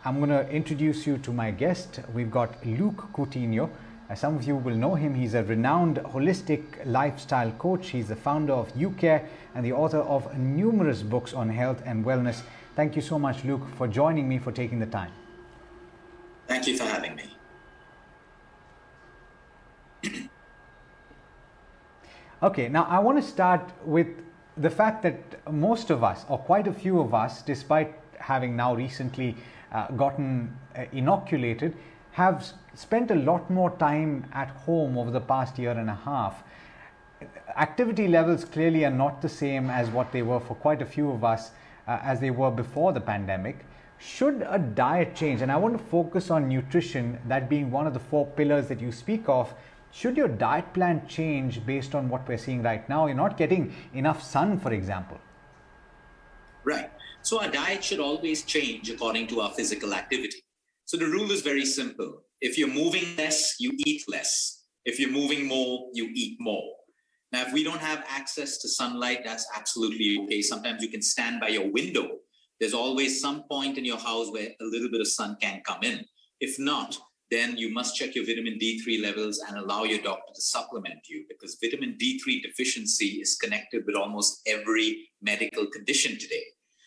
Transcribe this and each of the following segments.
I'm going to introduce you to my guest. We've got Luke Coutinho. Some of you will know him. He's a renowned holistic lifestyle coach. He's the founder of YouCare and the author of numerous books on health and wellness. Thank you so much, Luke, for joining me, for taking the time. Thank you for having me. Okay, now I want to start with the fact that most of us, or quite a few of us, despite having now recently gotten inoculated, have spent a lot more time at home over the past year and a half. Activity levels clearly are not the same as what they were for quite a few of us as they were before the pandemic. Should a diet change, and I want to focus on nutrition, that being one of the 4 pillars that you speak of, should your diet plan change based on what we're seeing right now? You're not getting enough sun, for example. Right. So our diet should always change according to our physical activity. So the rule is very simple. If you're moving less, you eat less. If you're moving more, you eat more. Now, if we don't have access to sunlight, that's absolutely okay. Sometimes you can stand by your window. There's always some point in your house where a little bit of sun can come in. If not, then you must check your vitamin D3 levels and allow your doctor to supplement you, because vitamin D3 deficiency is connected with almost every medical condition today.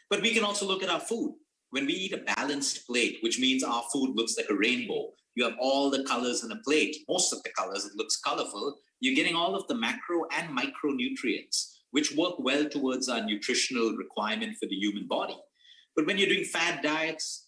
But we can also look at our food. When we eat a balanced plate, which means our food looks like a rainbow, you have all the colors in a plate, most of the colors, it looks colorful, you're getting all of the macro and micronutrients, which work well towards our nutritional requirement for the human body. But when you're doing fad diets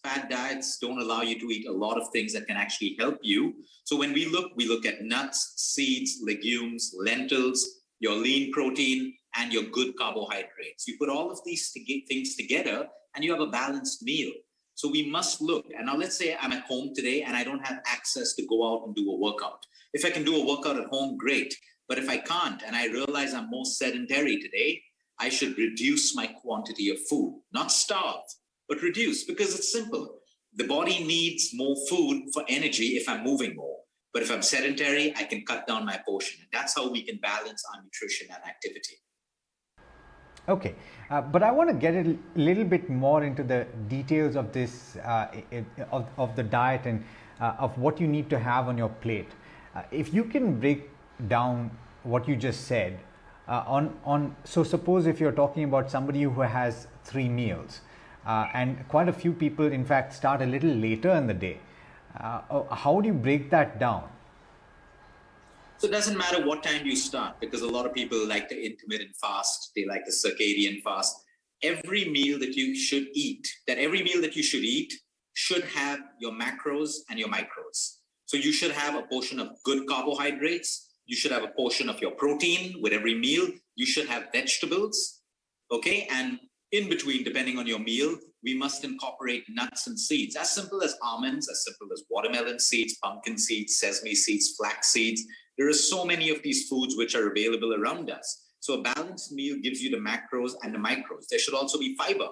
don't allow you to eat a lot of things that can actually help you. So when we look at nuts, seeds, legumes, lentils, your lean protein, and your good carbohydrates. You put all of these things together and you have a balanced meal. So we must look. And now let's say I'm at home today and I don't have access to go out and do a workout. If I can do a workout at home, great. But if I can't and I realize I'm more sedentary today, I should reduce my quantity of food, not starve, but reduce, because it's simple. The body needs more food for energy if I'm moving more. But if I'm sedentary, I can cut down my portion. And that's how we can balance our nutrition and activity. Okay, but I want to get a little bit more into the details of this, of the diet and of what you need to have on your plate. If you can break down what you just said, so suppose if you're talking about somebody who has 3 meals, and quite a few people in fact start a little later in the day, how do you break that down? So it doesn't matter what time you start, because a lot of people like the intermittent fast, they like the circadian fast. Every meal that you should eat should have your macros and your micros. So you should have a portion of good carbohydrates. You should have a portion of your protein with every meal. You should have vegetables. Okay. And in between, depending on your meal, we must incorporate nuts and seeds, as simple as almonds, as simple as watermelon seeds, pumpkin seeds, sesame seeds, flax seeds. There are so many of these foods which are available around us. So a balanced meal gives you the macros and the micros. There should also be fiber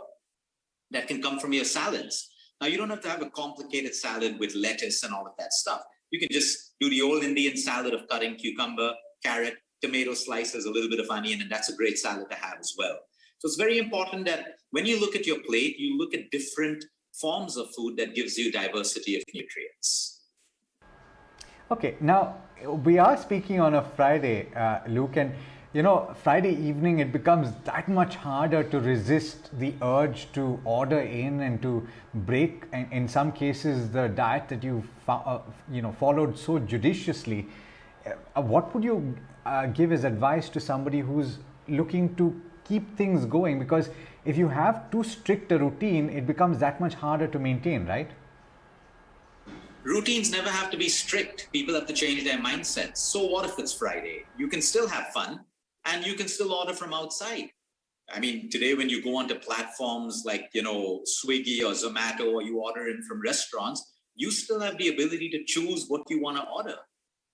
that can come from your salads. Now, you don't have to have a complicated salad with lettuce and all of that stuff. You can just do the old Indian salad of cutting cucumber, carrot, tomato slices, a little bit of onion, and that's a great salad to have as well. So it's very important that when you look at your plate, you look at different forms of food that gives you diversity of nutrients. Okay, now we are speaking on a Friday, Luke, and Friday evening it becomes that much harder to resist the urge to order in and to break, in some cases, the diet that you followed so judiciously. What would you give as advice to somebody who's looking to keep things going? Because if you have too strict a routine, it becomes that much harder to maintain, right? Routines never have to be strict. People have to change their mindsets. So what if it's Friday? You can still have fun and you can still order from outside. I mean, today when you go onto platforms like, Swiggy or Zomato, or you order in from restaurants, you still have the ability to choose what you want to order.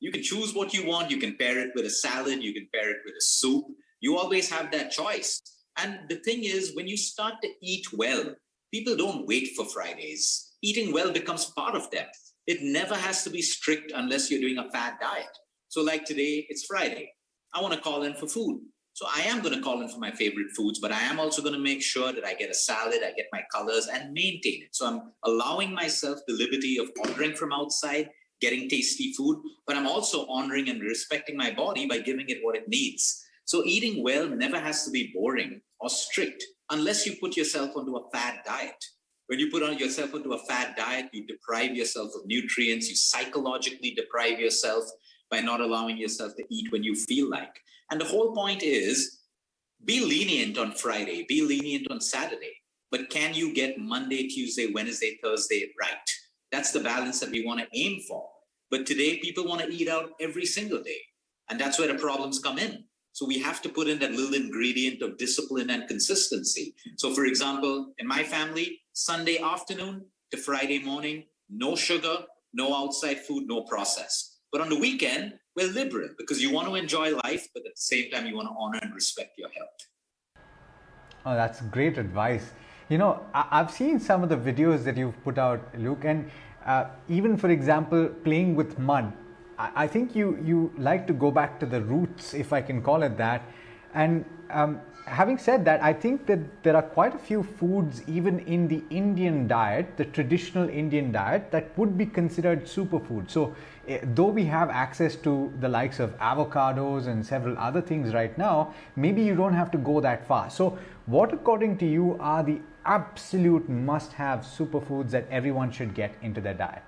You can choose what you want. You can pair it with a salad. You can pair it with a soup. You always have that choice. And the thing is, when you start to eat well, people don't wait for Fridays. Eating well becomes part of them. It never has to be strict unless you're doing a fad diet. So like today, it's Friday. I want to call in for food. So I am going to call in for my favorite foods, but I am also going to make sure that I get a salad, I get my colors and maintain it. So I'm allowing myself the liberty of ordering from outside, getting tasty food, but I'm also honoring and respecting my body by giving it what it needs. So eating well never has to be boring or strict unless you put yourself onto a fad diet. When you put on yourself onto a fad diet, you deprive yourself of nutrients, you psychologically deprive yourself by not allowing yourself to eat when you feel like. And the whole point is, be lenient on Friday, be lenient on Saturday, but can you get Monday, Tuesday, Wednesday, Thursday right? That's the balance that we want to aim for. But today, people want to eat out every single day. And that's where the problems come in. So we have to put in that little ingredient of discipline and consistency. So for example, in my family, Sunday afternoon to Friday morning, no sugar, no outside food, no processed. But on the weekend, we're liberal because you want to enjoy life, but at the same time, you want to honor and respect your health. Oh, that's great advice. You know, I've seen some of the videos that you've put out, Luke, and even, for example, playing with mud. I think you like to go back to the roots, if I can call it that. And having said that, I think that there are quite a few foods, even in the Indian diet, the traditional Indian diet, that would be considered superfood. So though we have access to the likes of avocados and several other things right now, maybe you don't have to go that far. So what, according to you, are the absolute must-have superfoods that everyone should get into their diet?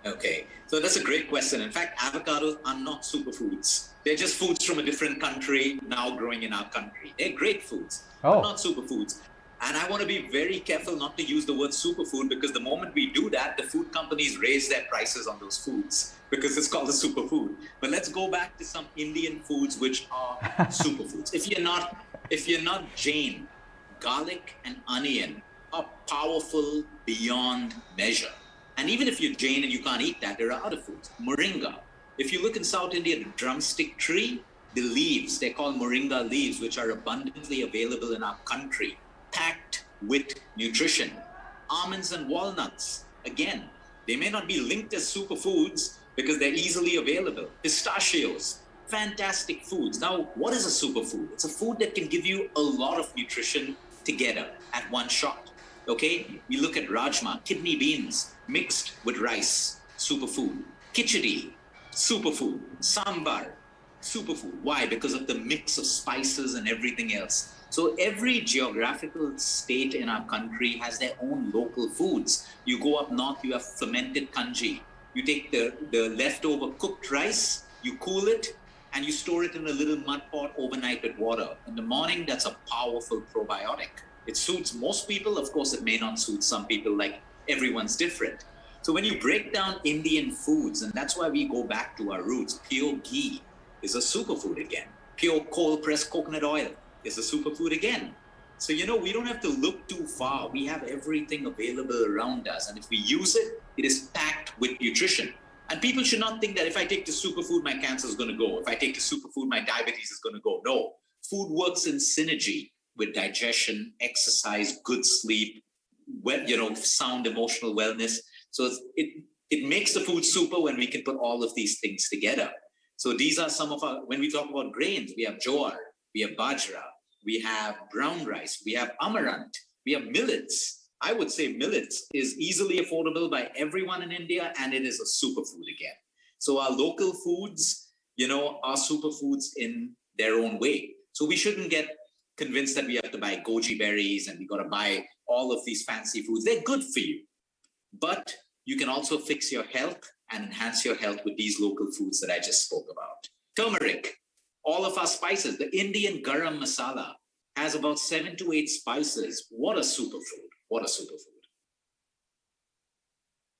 Okay, so that's a great question. In fact, avocados are not superfoods. They're just foods from a different country now growing in our country. They're great foods, but not superfoods. And I want to be very careful not to use the word superfood, because the moment we do that, the food companies raise their prices on those foods because it's called a superfood. But let's go back to some Indian foods which are superfoods. If you're not Jain, garlic and onion are powerful beyond measure. And even if you're Jain and you can't eat that, there are other foods. Moringa. If you look in South India, the drumstick tree, the leaves, they're called moringa leaves, which are abundantly available in our country, packed with nutrition. Almonds and walnuts, again, they may not be linked as superfoods because they're easily available. Pistachios, fantastic foods. Now, what is a superfood? It's a food that can give you a lot of nutrition together at one shot. Okay, we look at rajma, kidney beans mixed with rice, superfood. Khichdi, superfood. Sambar, superfood. Why? Because of the mix of spices and everything else. So every geographical state in our country has their own local foods. You go up north, you have fermented kanji. You take the leftover cooked rice, you cool it, and you store it in a little mud pot overnight with water. In the morning, that's a powerful probiotic. It suits most people. Of course, it may not suit some people, like everyone's different. So when you break down Indian foods, and that's why we go back to our roots, pure ghee is a superfood again. Pure cold-pressed coconut oil is a superfood again. So, we don't have to look too far. We have everything available around us. And if we use it, it is packed with nutrition. And people should not think that if I take the superfood, my cancer is going to go. If I take the superfood, my diabetes is going to go. No, food works in synergy with digestion, exercise, good sleep, sound emotional wellness. So it makes the food super when we can put all of these things together. So these are some of when we talk about grains, we have jowar, we have bajra, we have brown rice, we have amaranth, we have millets. I would say millets is easily affordable by everyone in India, and it is a superfood again. So our local foods, are superfoods in their own way. So we shouldn't get convinced that we have to buy goji berries and we got to buy all of these fancy foods. They're good for you, but you can also fix your health and enhance your health with these local foods that I just spoke about. Turmeric, all of our spices, the Indian garam masala has about 7 to 8 spices. What a superfood. What a superfood.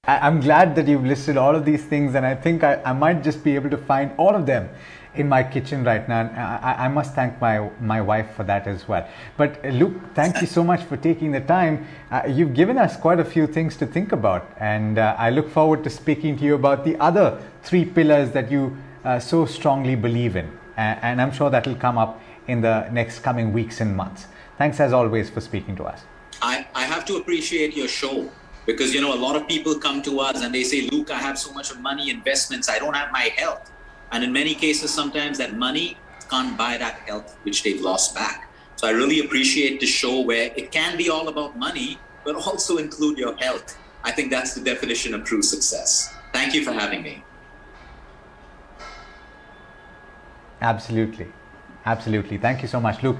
I'm glad that you've listed all of these things, and I think I might just be able to find all of them in my kitchen right now. I must thank my wife for that as well. But Luke, thank you so much for taking the time. You've given us quite a few things to think about, and I look forward to speaking to you about the other 3 pillars that you so strongly believe in. And I'm sure that will come up in the next coming weeks and months. Thanks as always for speaking to us. I have to appreciate your show. Because, a lot of people come to us and they say, Luke, I have so much of money, investments, I don't have my health. And in many cases, sometimes that money can't buy that health which they've lost back. So I really appreciate the show where it can be all about money, but also include your health. I think that's the definition of true success. Thank you for having me. Absolutely. Absolutely. Thank you so much, Luke.